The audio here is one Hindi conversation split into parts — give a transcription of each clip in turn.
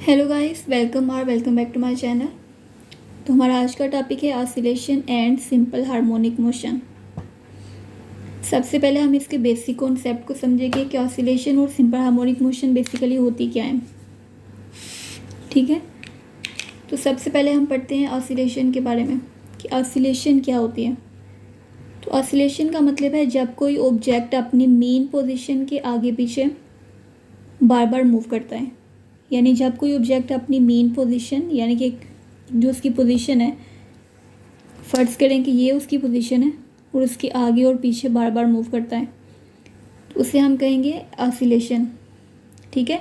Hello guys, welcome back to my channel. तो हमारा आज का टॉपिक है oscillation and simple harmonic motion. सबसे पहले हम इसके बेसिक कॉन्सेप्ट को समझेंगे कि ऑसिलेशन और सिंपल हार्मोनिक मोशन बेसिकली होती क्या है। ठीक है, तो सबसे पहले हम पढ़ते हैं ऑसिलेशन के बारे में कि ऑसिलेशन क्या होती है। तो ऑसिलेशन का मतलब है जब कोई ऑब्जेक्ट अपनी मेन पोजीशन के आगे पीछे बार बार मूव करता है। यानी जब कोई ऑब्जेक्ट अपनी मेन पोजीशन यानी कि जो उसकी पोजीशन है, फ़र्ज़ करें कि ये उसकी पोजीशन है और उसके आगे और पीछे बार बार मूव करता है, तो उसे हम कहेंगे ऑसिलेशन। ठीक है,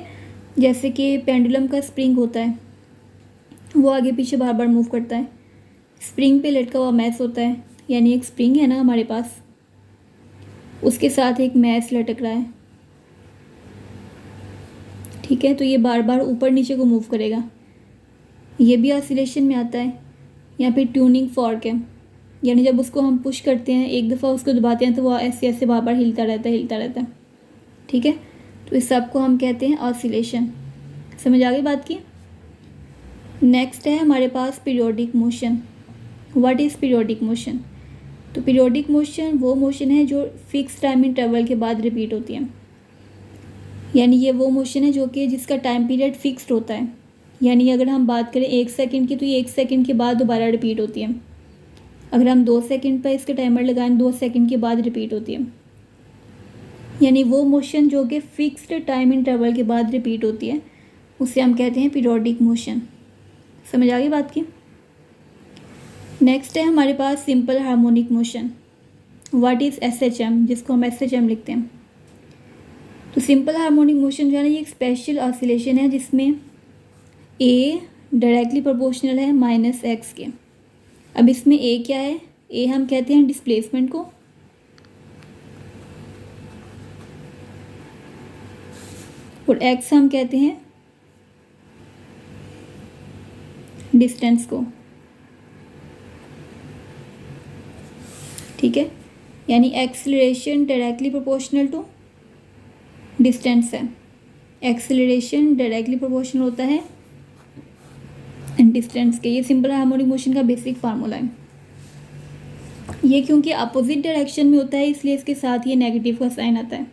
जैसे कि पेंडुलम का स्प्रिंग होता है, वो आगे पीछे बार बार मूव करता है। स्प्रिंग पे लटका हुआ मैस होता है, यानी एक स्प्रिंग है ना हमारे पास, उसके साथ एक मैस लटक रहा है। ठीक है, तो ये बार बार ऊपर नीचे को मूव करेगा, ये भी ऑसिलेशन में आता है। या फिर ट्यूनिंग फॉर्क है, यानी जब उसको हम पुश करते हैं, एक दफ़ा उसको दबाते हैं तो वो ऐसे ऐसे बार बार हिलता रहता है। ठीक है, तो इस सब को हम कहते हैं ऑसिलेशन। समझ आ गई बात की। नेक्स्ट है हमारे पास periodic motion. What is periodic motion? तो पीरियोडिक मोशन वो मोशन है जो फिक्स टाइम इंटरवल के बाद रिपीट होती है। यानी ये वो मोशन है जो कि जिसका टाइम पीरियड फिक्स्ड होता है। यानी अगर हम बात करें 1 सेकंड की, तो ये 1 सेकंड के बाद दोबारा रिपीट होती है। अगर हम 2 सेकंड पर इसके टाइमर लगाएं, 2 सेकंड के बाद रिपीट होती है। यानी वो मोशन जो कि फिक्स्ड टाइम इंटरवल के बाद रिपीट होती है, उसे हम कहते हैं पीरियोडिक मोशन। समझ आ गई बात की। नेक्स्ट है हमारे पास simple harmonic motion. What is SHM, जिसको हम SHM लिखते हैं। तो सिंपल हार्मोनिक मोशन जो है ना, ये एक स्पेशल ऑसिलेशन है जिसमें ए डायरेक्टली प्रोपोर्शनल है -x के। अब इसमें ए क्या है? ए हम कहते हैं डिस्प्लेसमेंट को, और एक्स हम कहते हैं डिस्टेंस को। ठीक है, यानी acceleration directly proportional to distance है। एक्सेलरेशन डायरेक्टली प्रोपोर्शनल होता है डिस्टेंस के। ये सिंपल हार्मोनिक मोशन का बेसिक फार्मूला है। ये क्योंकि अपोजिट डायरेक्शन में होता है, इसलिए इसके साथ ये नेगेटिव का साइन आता है।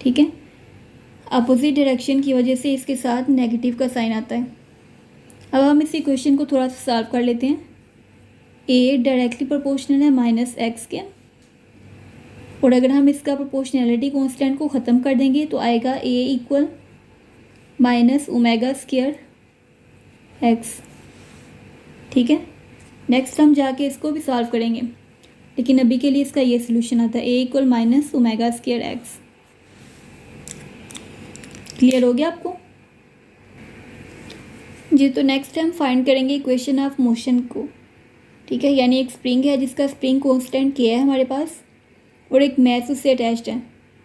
ठीक है, अपोजिट डायरेक्शन की वजह से इसके साथ नेगेटिव का साइन आता है। अब हम इस इक्वेशन को थोड़ा सा सॉल्व कर लेते हैं। ए डायरेक्टली प्रोपोर्शनल है -x के, और अगर हम इसका प्रोपोर्शनैलिटी कांस्टेंट को ख़त्म कर देंगे तो आएगा ए इक्वल -ω² x। ठीक है, नेक्स्ट हम जाके इसको भी सॉल्व करेंगे, लेकिन अभी के लिए इसका ये सोल्यूशन आता है, ए इक्वल -ω² x। क्लियर हो गया आपको जी। तो नेक्स्ट हम फाइंड करेंगे इक्वेशन ऑफ मोशन को। ठीक है, यानी एक स्प्रिंग है जिसका स्प्रिंग कांस्टेंट k है हमारे पास, और एक मैस उससे अटैच्ड है।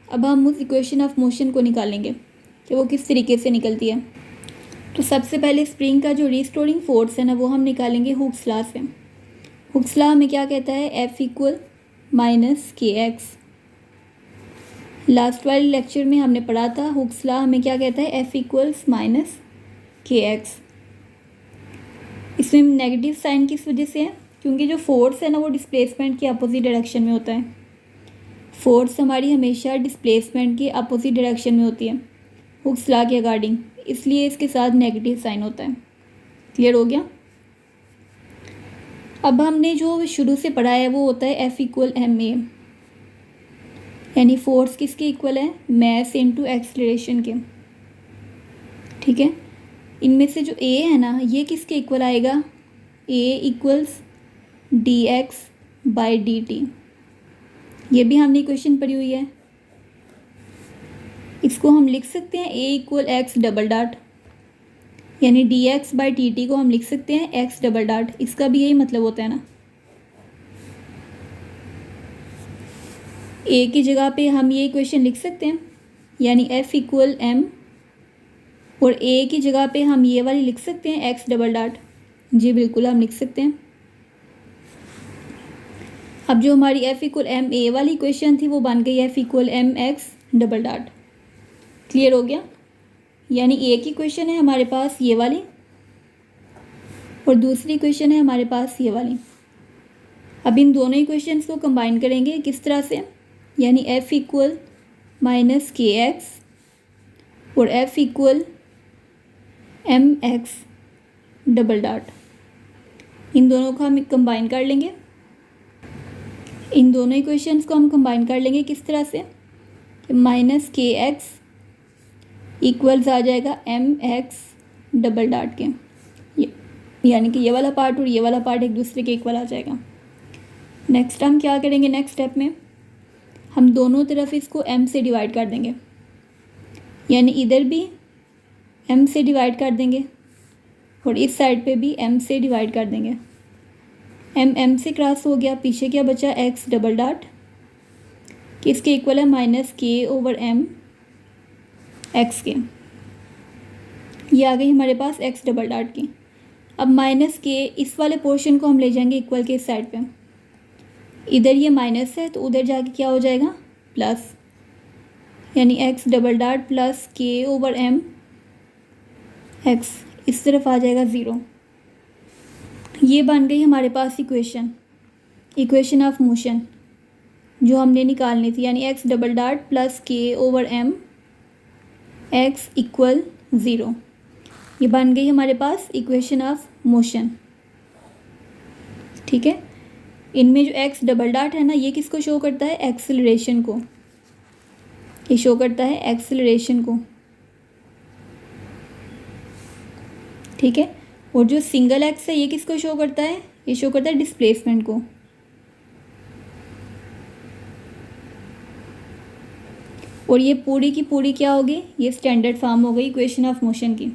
अब हम उस इक्वेशन ऑफ मोशन को निकालेंगे कि वो किस तरीके से निकलती है। तो सबसे पहले स्प्रिंग का जो रिस्टोरिंग फोर्स है ना, वो हम निकालेंगे हुक्स लॉ से। हुक्स लॉ हमें क्या कहता है? F equal -kx। लास्ट वाले लेक्चर में हमने पढ़ा था हुक्स लॉ हमें क्या कहता है? F equals -kx। इसमें नेगेटिव साइन किस वजह से है? क्योंकि जो फोर्स है ना, वो डिस्प्लेसमेंट के अपोजिट डायरेक्शन में होता है। फोर्स हमारी हमेशा डिस्प्लेसमेंट के अपोजिट डायरेक्शन में होती है हुक्स लॉ के अकॉर्डिंग, इसलिए इसके साथ नेगेटिव साइन होता है। क्लियर हो गया। अब हमने जो शुरू से पढ़ा है वो होता है F इक्वल ma, यानी फोर्स किसके इक्वल है? मैस इनटू एक्सलरेशन के। ठीक है, इनमें से जो A है ना, ये किसके इक्वल आएगा? A equals dx/dt। ये भी हमने इक्वेशन पढ़ी हुई है। इसको हम लिख सकते हैं A equal x double dot, यानी dx/dt को हम लिख सकते हैं x डबल डॉट। इसका भी यही मतलब होता है ना। A की जगह पे हम ये इक्वेशन लिख सकते हैं, यानी F इक्वल m, और A की जगह पे हम ये वाली लिख सकते हैं x डबल डॉट। जी बिल्कुल, हम लिख सकते हैं। अब जो हमारी F इक्वल m a वाली इक्वेशन थी, वो बन गई F equal m x double dot. Clear हो गया। यानी एक ही क्वेश्चन है हमारे पास ये वाली और दूसरी क्वेश्चन है हमारे पास ये वाली। अब इन दोनों ही क्वेश्चंस को कंबाइन करेंगे किस तरह से, यानी f equal minus k x और f equal m x double dot, इन दोनों को हम कंबाइन कर लेंगे। इन दोनों ही क्वेश्चंस को हम कंबाइन कर लेंगे किस तरह से, माइनस के एक्स इक्वल्स आ जाएगा एम एक्स डबल डॉट के, यानी कि ये वाला पार्ट और ये वाला पार्ट एक दूसरे के इक्वल आ जाएगा। नेक्स्ट हम क्या करेंगे, नेक्स्ट स्टेप में हम दोनों तरफ इसको m से डिवाइड कर देंगे, यानी इधर भी m से डिवाइड कर देंगे और इस साइड पे भी m से डिवाइड कर देंगे। m से क्रॉस हो गया, पीछे क्या बचा x डबल डॉट, किसके इक्वल है माइनस के ओवर एम एक्स के, ये आ गई हमारे पास x डबल डॉट की। अब माइनस के इस वाले पोर्शन को हम ले जाएंगे इक्वल के इस साइड पे, इधर ये माइनस है तो उधर जाके क्या हो जाएगा प्लस, यानी x डबल डॉट प्लस के ओवर एम एक्स, इस तरफ आ जाएगा 0। ये बन गई हमारे पास इक्वेशन ऑफ मोशन जो हमने निकालनी थी, यानी x डबल डॉट प्लस के ओवर एम एक्स इक्वल 0। ये बन गई हमारे पास इक्वेशन ऑफ मोशन। ठीक है, इनमें जो x डबल डॉट है ना, ये किसको शो करता है, एक्सेलरेशन को, ये शो करता है एक्सेलरेशन को। ठीक है, और जो सिंगल x है ये किसको शो करता है, ये शो करता है डिस्प्लेसमेंट को। और ये पूरी की पूरी क्या होगी, ये स्टैंडर्ड फॉर्म हो गई इक्वेशन ऑफ मोशन की।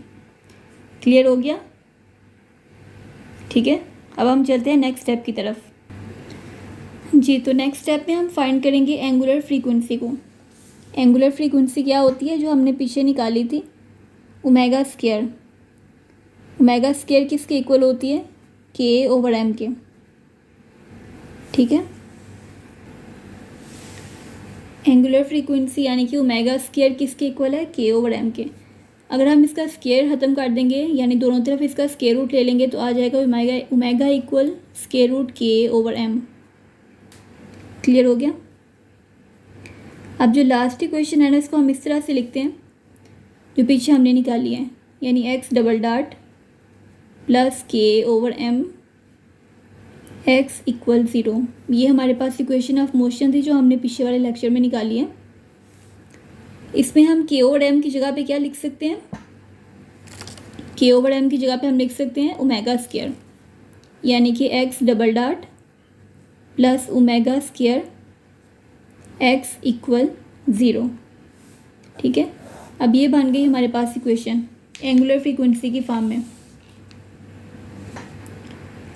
क्लियर हो गया। ठीक है, अब हम चलते हैं नेक्स्ट स्टेप की तरफ। जी, तो नेक्स्ट स्टेप में हम फाइंड करेंगे एंगुलर फ्रीक्वेंसी को। एंगुलर फ्रीक्वेंसी क्या होती है, जो हमने पीछे निकाली थी, ओमेगा स्क्वायर। ओमेगा स्क्वायर किसके इक्वल होती है, के ओवर एम के। ठीक है, एंगुलर फ्रीक्वेंसी यानी कि ओमेगा स्क्वायर किसके इक्वल है, के ओवर एम के। अगर हम इसका स्क्वायर ख़त्म कर देंगे, यानी दोनों तरफ इसका स्क्वायर रूट ले लेंगे, तो आ जाएगा ओमेगा इक्वल स्क्वायर रूट के ओवर एम। क्लियर हो गया। अब जो लास्ट इक्वेशन है ना, इसको हम इस तरह से लिखते हैं जो पीछे हमने निकाली है, यानी x डबल डॉट प्लस के ओवर एम एक्स इक्वल 0। ये हमारे पास इक्वेशन ऑफ मोशन थी जो हमने पीछे वाले लेक्चर में निकाली है। इसमें हम के ओवर एम की जगह पे क्या लिख सकते हैं, के ओवर एम की जगह पे हम लिख सकते हैं ओमेगा स्क्वायर, यानी कि x double dot plus omega square x equal 0। ठीक है, अब ये बन गई हमारे पास इक्वेशन एंगुलर फ्रीक्वेंसी की फॉर्म में।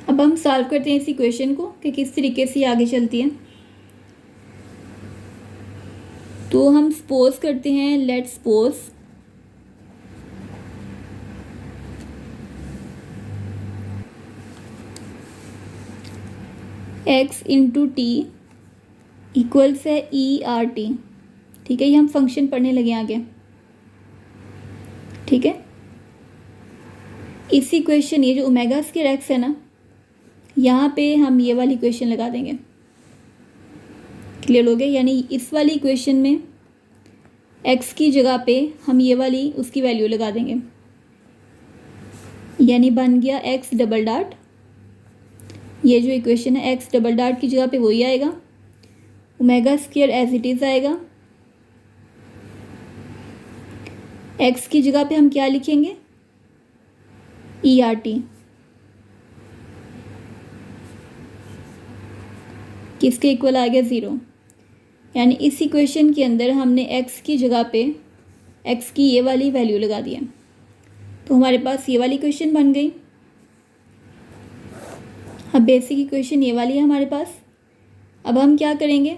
अब हम सॉल्व करते हैं इस इक्वेशन को कि किस तरीके से आगे चलती है। तो हम सपोज करते हैं, let's suppose x into t equals है ई आर टी। ठीक है, ये हम फंक्शन पढ़ने लगे आगे। ठीक है, इस इक्वेशन, ये जो ओमेगा स्क्वायर एक्स है ना, यहाँ पे हम ये वाली इक्वेशन लगा देंगे। क्लियर हो गया, यानी इस वाली इक्वेशन में x की जगह पे हम ये वाली उसकी वैल्यू लगा देंगे, यानी बन गया x डबल डॉट, ये जो इक्वेशन है x डबल डॉट की जगह पे वही आएगा, omega square as it is आएगा। x की जगह पे हम क्या लिखेंगे, ई आर टी, किसके इक्वल आ गया 0। यानी इस इक्वेशन के अंदर हमने x की जगह पे x की ये वाली वैल्यू लगा दिया, तो हमारे पास ये वाली इक्वेशन बन गई। अब बेसिक इक्वेशन ये वाली है हमारे पास। अब हम क्या करेंगे,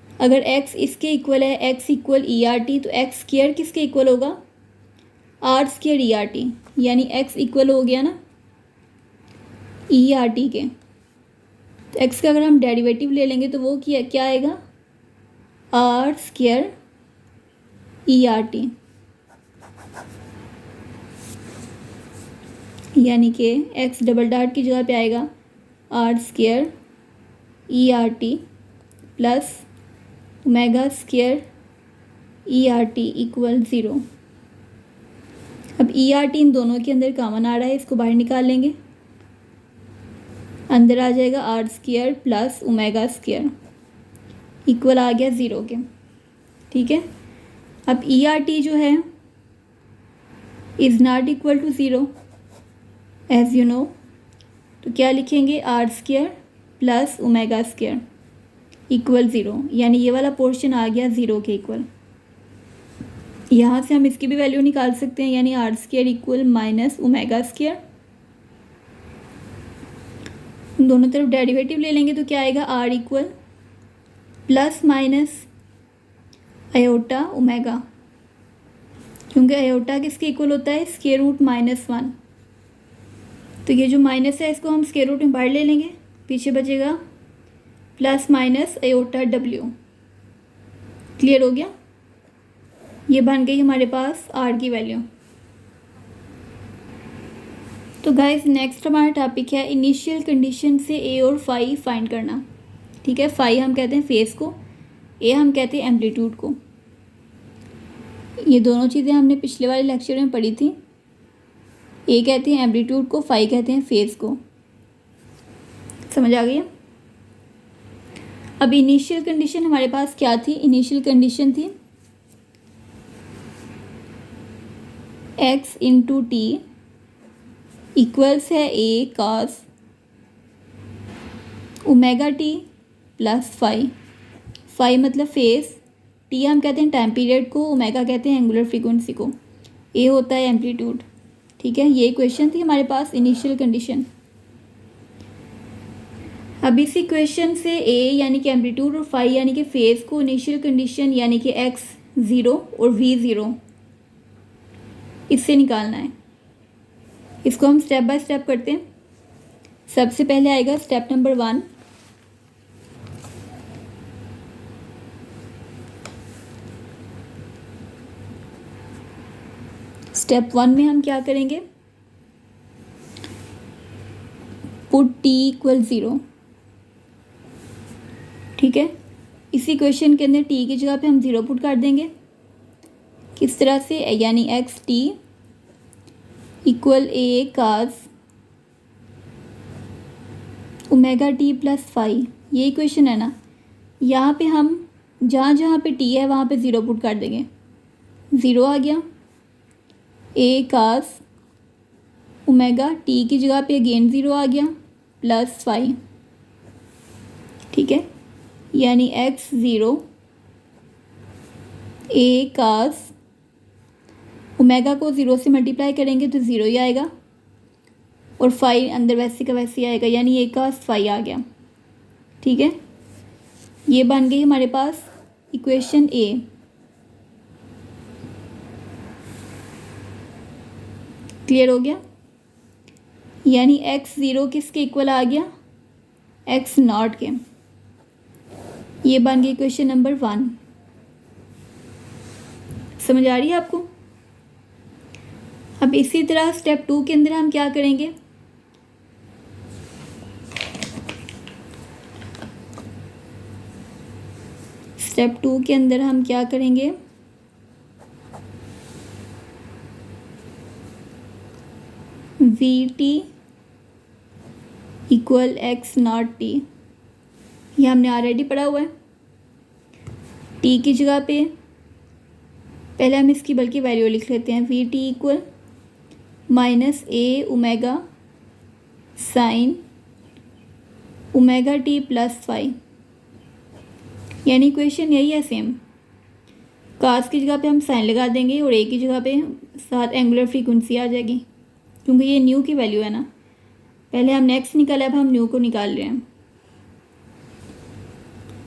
अगर x इसके इक्वल है, x equal e r t, तो x स्क्वायर किसके इक्वल होगा, r square e r t, यानी x इक्वल हो गया ना ई आर टी के। तो x का अगर हम डेरिवेटिव ले लेंगे तो वो क्या आएगा, r square e r t. यानी कि एक्स डबल डॉट की जगह पे आएगा r square e r t plus omega square e r t equal 0। अब ई आर टी इन दोनों के अंदर कॉमन आ रहा है, इसको बाहर निकाल लेंगे, अंदर आ जाएगा r square plus omega square equal आ गया 0 के। ठीक है, अब ई आर टी जो है is not equal to 0 as you know, तो क्या लिखेंगे r square plus omega square equal 0, यानी ये वाला पोर्शन आ गया 0 के इक्वल। यहाँ से हम इसकी भी वैल्यू निकाल सकते हैं, यानी r square equal minus omega square. दोनों तरफ डेरिवेटिव ले लेंगे तो क्या आएगा r equal plus minus iota omega, क्योंकि आयोटा किसके इक्वल होता है स्क्वायर रूट -1। तो ये जो माइनस है इसको हम स्क्वायर रूट में बाहर ले लेंगे, पीछे बचेगा plus minus iota W. Clear हो गया, ये बन गई हमारे पास आर की वैल्यू। तो गाइस नेक्स्ट हमारा टॉपिक है इनिशियल कंडीशन से ए और फाई फाइंड करना। ठीक है, फाई हम कहते हैं फेस को, ए हम कहते हैं एम्पलीट्यूड को। ये दोनों चीज़ें हमने पिछले वाले लेक्चर में पढ़ी थी। ए कहते हैं एम्पलीट्यूड को, फाई कहते हैं फेस को। समझ आ गई? अब इनिशियल कंडीशन हमारे पास क्या थी? इनिशियल कंडीशन थी x इंटू टी इक्वल्स है a cos omega t plus phi. Phi मतलब फेस, टी हम कहते हैं टाइम पीरियड को, ओमेगा कहते हैं एंगुलर फ्रीक्वेंसी को, ए होता है एम्पलीट्यूड। ठीक है, ये इक्वेशन थी हमारे पास इनिशियल कंडीशन। अब इस इक्वेशन से ए यानी कि एम्पलीट्यूड और फाई यानी कि फेस को इनिशियल कंडीशन यानी कि x 0 और v 0 इससे निकालना है। इसको हम स्टेप बाय स्टेप करते हैं। सबसे पहले आएगा स्टेप नंबर 1। स्टेप 1 में हम क्या करेंगे? Put t equal 0। ठीक है, इसी क्वेश्चन के अंदर t की जगह पे हम 0 पुट कर देंगे। किस तरह से? यानी एक्स टी इक्वल ए काज ओमेगा टी प्लस फाई, ये इक्वेशन है ना। यहाँ पे हम जहाँ जहाँ पे टी है वहाँ पे 0 पुट कर देंगे, 0 आ गया। ए काज ओमेगा टी की जगह पे अगेन 0 आ गया प्लस फाई। ठीक है, यानी एक्स 0 ए काज ओमेगा को 0 से मल्टीप्लाई करेंगे तो 0 ही आएगा, और फाई अंदर वैसे का वैसे ही आएगा, यानी ए काज फाई आ गया। ठीक है, ये बन गई हमारे पास इक्वेशन ए। क्लियर हो गया, यानी x 0 किसके इक्वल आ गया? x नॉट के। ये बन गई क्वेश्चन नंबर 1। समझ आ रही है आपको? अब इसी तरह स्टेप 2 के अंदर हम क्या करेंगे? स्टेप 2 के अंदर हम क्या करेंगे? We t equal x not T, ये हमने ऑलरेडी पढ़ा हुआ है। टी की जगह पे पहले हम इसकी बल्कि वैल्यू लिख लेते हैं। V t equal minus a omega sine omega t plus phi, यानी इक्वेशन यही है सेम। कास की जगह पे हम साइन लगा देंगे और ए की जगह पे साथ एंगुलर फ्रीक्वेंसी आ जाएगी, क्योंकि ये न्यू की वैल्यू है ना। पहले हमने एक्स निकाला, अब हम न्यू को निकाल रहे हैं।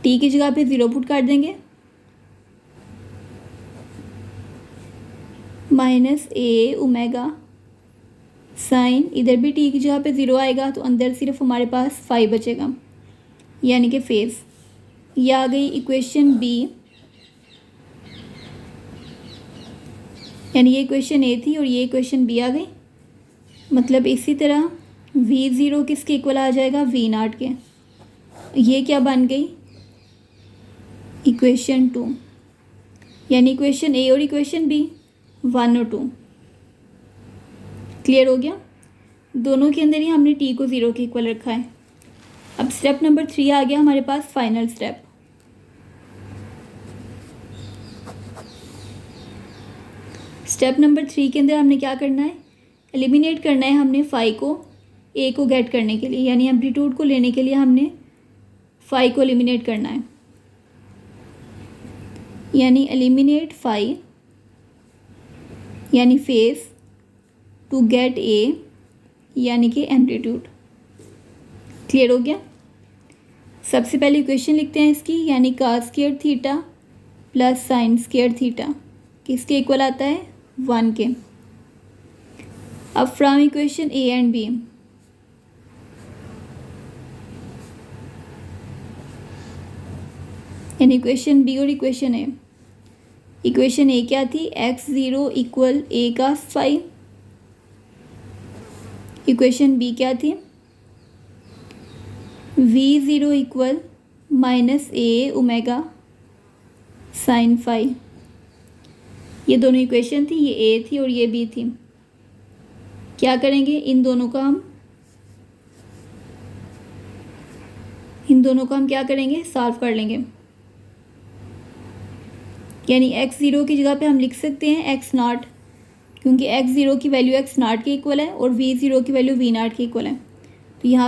टी की जगह पे 0 पुट कर देंगे, माइनस ए ओमेगा साइन, इधर भी टी की जगह पे 0 आएगा तो अंदर सिर्फ हमारे पास 5 बचेगा, यानी कि फेस। ये आ गई इक्वेशन बी, यानी ये इक्वेशन ए थी और ये इक्वेशन बी आ गई। मतलब इसी तरह V0 किसके इक्वल आ जाएगा, V0 के। ये क्या बन गई, इक्वेशन 2, यानी इक्वेशन ए और इक्वेशन बी 1 और 2। क्लियर हो गया। दोनों के अंदर ही हमने टी को 0 के इक्वल रखा है। अब स्टेप नंबर 3 आ गया हमारे पास, फाइनल स्टेप। स्टेप नंबर 3 के अंदर हमने क्या करना है, एलिमिनेट करना है हमने फाई को ए को गेट करने के लिए, यानी एम्पलीट्यूड को लेने के लिए हमने फाई को एलिमिनेट करना है, यानी एलिमिनेट फाई यानी फेस टू गेट ए यानी कि एम्पलीट्यूड। क्लियर हो गया। सबसे पहले इक्वेशन लिखते हैं इसकी, यानी cos square theta plus sine square theta किसके इक्वल आता है, 1 के। अब from equation A and B, यानी इक्वेशन बी और इक्वेशन ए। इक्वेशन ए क्या थी, x0 इक्वल ए का फाई। इक्वेशन बी क्या थी, V0 equal minus a omega sine phi. ये दोनों इक्वेशन थी, ये ए थी और ये बी थी। क्या करेंगे, इन दोनों का हम क्या करेंगे, सॉल्व कर लेंगे। यानी x0 की जगह पे हम लिख सकते हैं x0, क्योंकि x0 की वैल्यू x0 के इक्वल है और V0 की वैल्यू V0 के इक्वल है। तो यहाँ पे